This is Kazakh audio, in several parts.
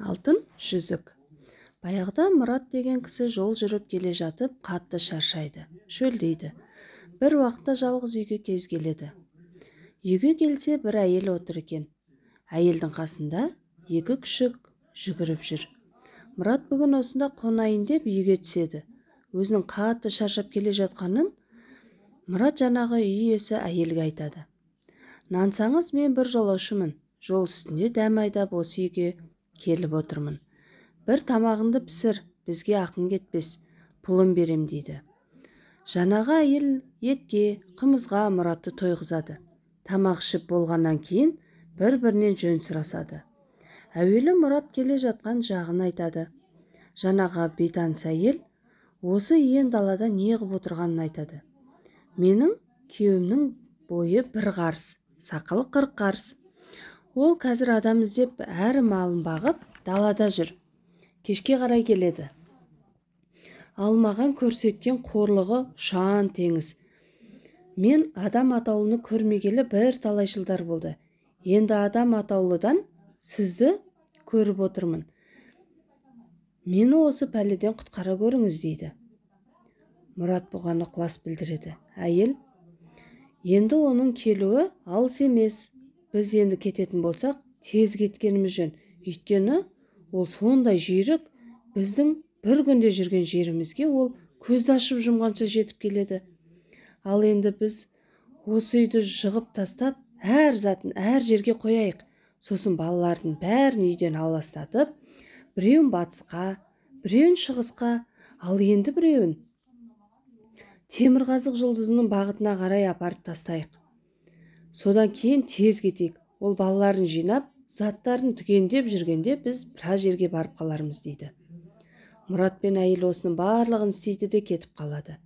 Алтын жүзік. Баяғыда Мұрат деген кісі жол жүріп келе жатып, қатты шаршайды, шөлдейді. Бір уақытта жалғыз үйге кез келеді. Үйге келсе, бір әйел отыр екен. Әйелдің қасында екі күшік жүгіріп жүр. Мұрат бүгін осында қонайын деп үйге түседі. Өзінің қатты шаршап келе жатқанын Мұрат жаңағы үй иесі әйелге айтады. Нансаңыз, мен бір жолаушымын. Жол үстінде дәм айдап осы үйге келіп отырмын. Бір тамағыңды пісір, бізге ақын кетпес, пұлын берем дейді. Жаңағы әйел етке, қымызға Мұратты тойғызады. Тамақ ішіп болғаннан кейін бір-бірінен жөн сұрасады. Әуелі Мұрат келе жатқан жағын айтады. Жаңағы бейтаныс әйел осы иен далада не қылып отырғанын айтады. Менің күйеуімнің бойы бір қарыс, сақалы 40 қарыс. Ол қазір адам іздеп әр малын бағып далада жүр. Кешке қарай келеді. Ал маған көрсеткен қорлығы шан теңіз. Мен адам атаулыны көрмегелі бір талай жылдар болды. Енді адам атаулыдан сізді көріп отырмын. Мені осы пәледен құтқара көріңіз дейді. Мұрат бұған ықылас білдіреді. Әйел, енді оның келуі алыс емес. Біз енді кететін болсақ, тез кеткеніміз жөн. Өйткені ол сондай жүйрік, біздің бір күнде жүрген жерімізге ол көзді ашып жұмғанша жетіп келеді. Ал енді біз осы үйді жығып тастап, әр затын әр жерге қояйық. Сосын балалардың бәрін үйден аластатып, біреуін батысқа, біреуін шығысқа, ал енді біреуін Темірқазық жұлдызының бағытына қарай апарып тастайық. Содан кейін тез кетейік. Ол балаларын жинап, заттарын түгендеп жүргенде біз біраз жерге барып қалармыз дейді. Мұрат пен әйел осының барлығын істейді де кетіп қалады.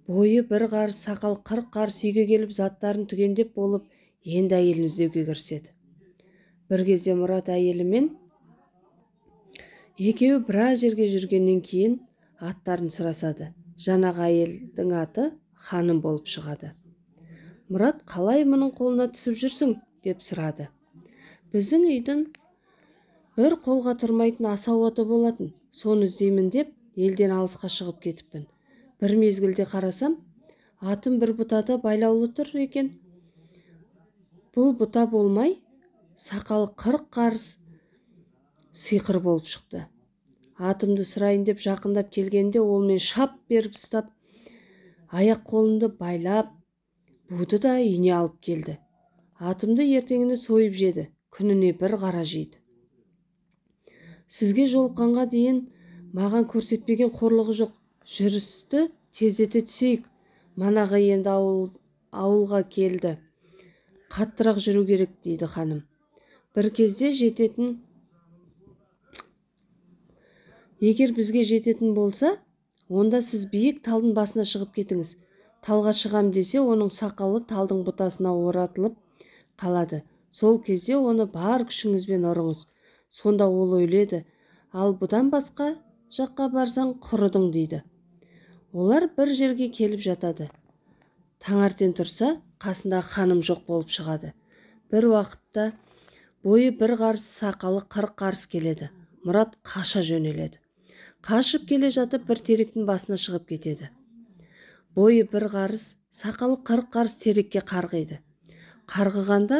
Бойы бір қарыс, сақал 40 қарыс үйге келіп заттарын түгендеп болып, енді әйелін іздеуге кіріседі. Бір кезде Мұрат әйелімен екеуі біраз жерге жүргеннен кейін аттарын сұрасады. Жаңағы әйелдің аты Ханым болып шығады. Мұрат, қалай мұның қолына түсіп жүрсің деп сұрады. Біздің үйдің бір қолға тұрмайтын асау аты болатын. Соны іздеймін деп елден алысқа шығып кетіппін. Бір мезгілде қарасам, атым бір бұтада байлаулы тұр екен. Бұл бұта болмай, сақалы 40 қарыс сиқыр болып шықты. Атымды сұрайын деп жақындап келгенде ол мен шап беріп ұстап, аяқ қолымды байлап, буды да үйіне алып келді. Атымды ертеңіне сойып жеді, күніне бір қара жейді. Сізге жолыққанға дейін маған көрсетпеген қорлығы жоқ. Жүрісті тездете түсейік. Манағы енді ауылға келді. Қаттырақ жүру керек дейді ханым. Bir кезде жететін, егер бізге жететін болса, онда сіз биік талдың басына шығып кетіңіз. Талға шығам десе, оның сақалы талдың бұтасына оратылып қалады. Сол кезде оны бар күшіңізбен ұрыңыз. Сонда ол өледі. Ал бұдан басқа жаққа барсаң құрыдың дейді. Олар бір жерге келіп жатады. Таңертең тұрса, қасында ханым жоқ болып шығады. Бір уақытта бойы бір қарыс, сақалы 40 қарыс келеді. Мұрат қаша жөнеледі. Қашып келе жатып бір теректің басына шығып кетеді. Бойы бір қарыс, сақалы 40 қарыс терекке қарғиды. Қарғығанда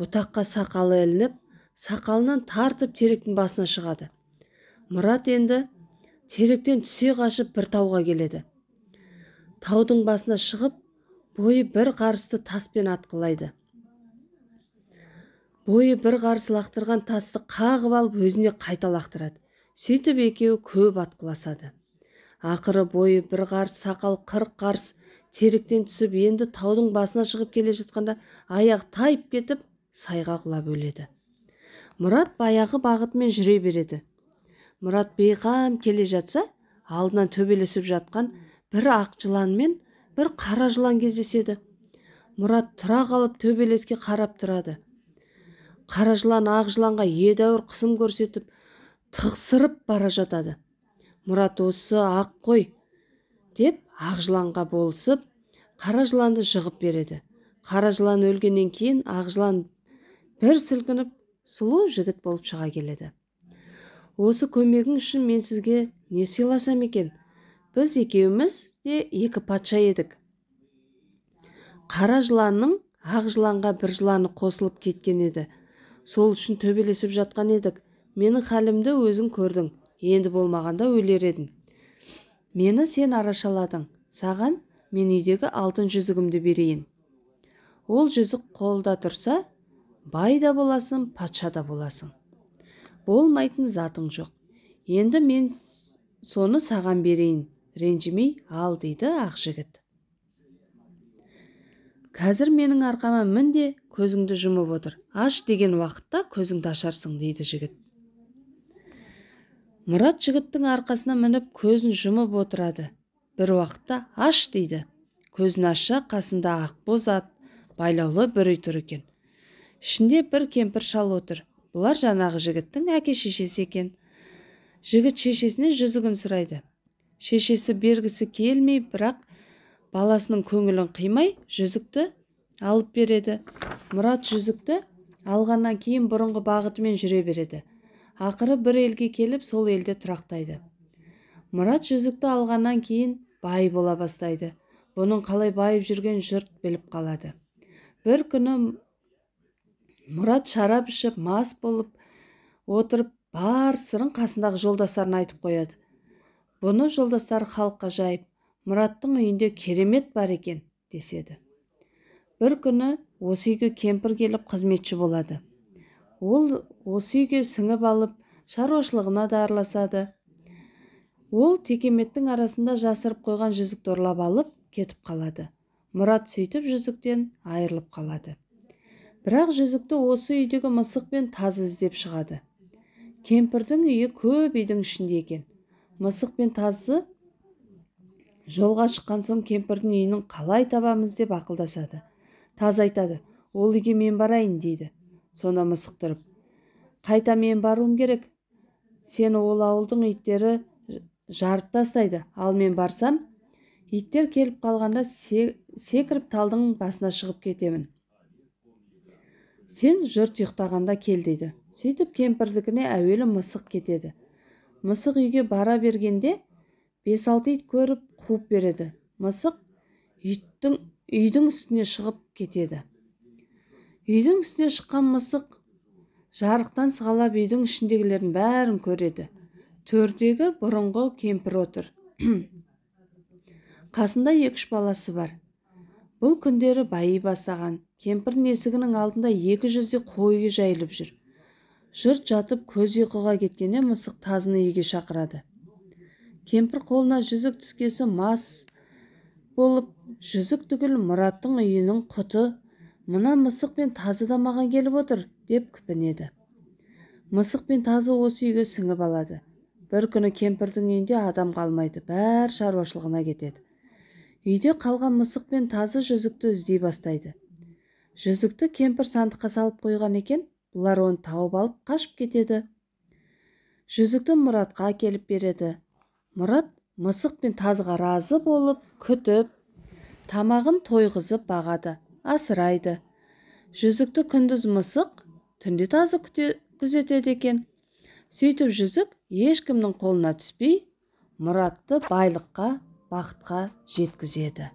бұтаққа сақалы ілініп, сақалынан тартып теректің басына шығады. Мұрат енді теректен түсе қашып бір тауға келеді. Таудың басына шығып, бойы бір қарысты таспен атқылайды. Бойы бір қарыс лақтырған тасты қағып алып өзіне қайта лақтырады. Сөйтіп екеуі көп атқыласады. Ақыры бойы бір қарыс, сақал 40 қарыс теректен түсіп, енді таудың басына шығып келе жатқанда аяқ тайып кетіп, сайға құлап өледі. Мұрат баяғы бағытымен жүре береді. Мұрат бейқам келе жатса, алдынан төбелесіп жатқан бір ақ жылан мен бір қара жылан кездеседі. Мұрат тұра қалып төбелеске қарап тұрады. Қара жылан ақ жыланға едәуір қысым көрсетіп, тықсырып бара жатады. Мұрат осы ақ қой деп ақ жыланға болысып, қара жыланды жығып береді. Қара жылан өлгеннен кейін ақ жылан бір сілкініп сұлу жігіт болып шыға келеді. Осы көмегің үшін мен сізге не сыйласам екен? Біз екеуміз де екі патша едік. Қара жыланның ақ жыланға бір жыланы қосылып кеткен еді. Сол үшін төбелесіп жатқан едік. Менің халімді өзің көрдің. Енді болмағанда өлер едім. Мені сен арашаладың. Саған мен үйдегі алтын жүзігімді берейін. Ол жүзік қолда тұрса, бай да боласың, патша да боласың. Болмайтын затың жоқ. Енді мен соны саған берейін. Ренжімей ал, дейді ақ жігіт. Қазір менің арқама мін де көзіңді жұмып отыр. Аш деген уақытта көзіңді ашарсың, дейді жігіт. Мұрат жігіттің арқасына мініп көзін жұмып отырады. Бір уақытта аш дейді. Көзін ашса, қасында ақбоз ат, байлаулы бір үй тұр екен. Ішінде бір кемпір шал отыр. Бұлар жаңағы жігіттің әке-шешесі екен. Жігіт шешесіне жүзігін сұрайды. Шешесі бергісі келмей, бірақ баласының көңілін қимай, жүзікті алып береді. Мұрат жүзікті алғаннан кейін бұрынғы бағытымен жүре береді. Ақыры бір елге келіп, сол елде тұрақтайды. Мұрат жүзікті алғаннан кейін бай бола бастайды. Бұның қалай байып жүрген жұрт біліп қалады. Бір күні Мұрат шарап ішіп, мас болып отырып, бар сырын қасындағы жолдастарына айтып қояды. Бұны жолдастары халыққа жайып, Мұраттың үйінде керемет бар екен, деседі. Бір күні осы үйге кемпір келіп қызметші болады. Ол осы үйге сіңіп алып, шаруашылығына да араласады. Ол текеметтің арасында жасырып қойған жүзікті ұрлап алып кетіп қалады. Мұрат сөйтіп жүзіктен айырылып қалады. Бірақ жүзікті осы үйдегі мысық пен тазы іздеп шығады. Кемпірдің үйі көп үйдің ішінде екен. Мысық пен тазы жолға шыққан соң кемпірдің үйінің қалай табамыз деп ақылдасады. Тазы айтады, ол үйге мен барайын, дейді. Сонда мысық тұрып, қайта мен баруым керек. Сені ол ауылдың иттері жарып тастайды. Ал мен барсам, иттер келіп қалғанда секіріп талдың басына шығып кетемін. Сен жұрт ұйықтағанда кел, дейді. Сөйтіп кемпірдікіне әуелі мысық кетеді. Мысық үйге бара бергенде 5-6 ит көріп қуып береді. Мысық үйдің үстіне шығып кетеді. Үйдің үстіне шыққан мысық жарықтан сығалап үйдің ішіндегілердің бәрін көреді. Төрдегі бұрынғы кемпір отыр. Қасында 2-3 баласы бар. Бұл күндері байи бастаған. Кемпірдің есігінің алдында 200 қойы жайылып жүр. Жұрт жатып көз ұйқыға кеткенде мысық тазыны үйге шақырады. Кемпір қолына жүзік түскесі мас болып, жүзік түгіл Мұраттың үйінің құты, мына мысық пен тазы да маған келіп отыр, деп күпінеді. Мысық пен тазы осы үйге сіңіп алады. Бір күні кемпірдің үйінде адам қалмайды, бәр шаруашылығына кетеді. Үйде қалған мысық пен тазы жүзікті іздей бастайды. Жүзікті кемпір сандыққа салып қойған екен, бұлар оны тауып алып қашып кетеді. Жүзікті Мұратқа келіп береді. Мұрат мысық пен тазыға разы болып, күтіп, тамағын тойғызып бағады, асырайды. Жүзікті күндіз мысық, түнде тазы күзетеді екен. Сөйтіп жүзік ешкімнің қолына түспей, Мұратты байлыққа, бақытқа жеткізеді.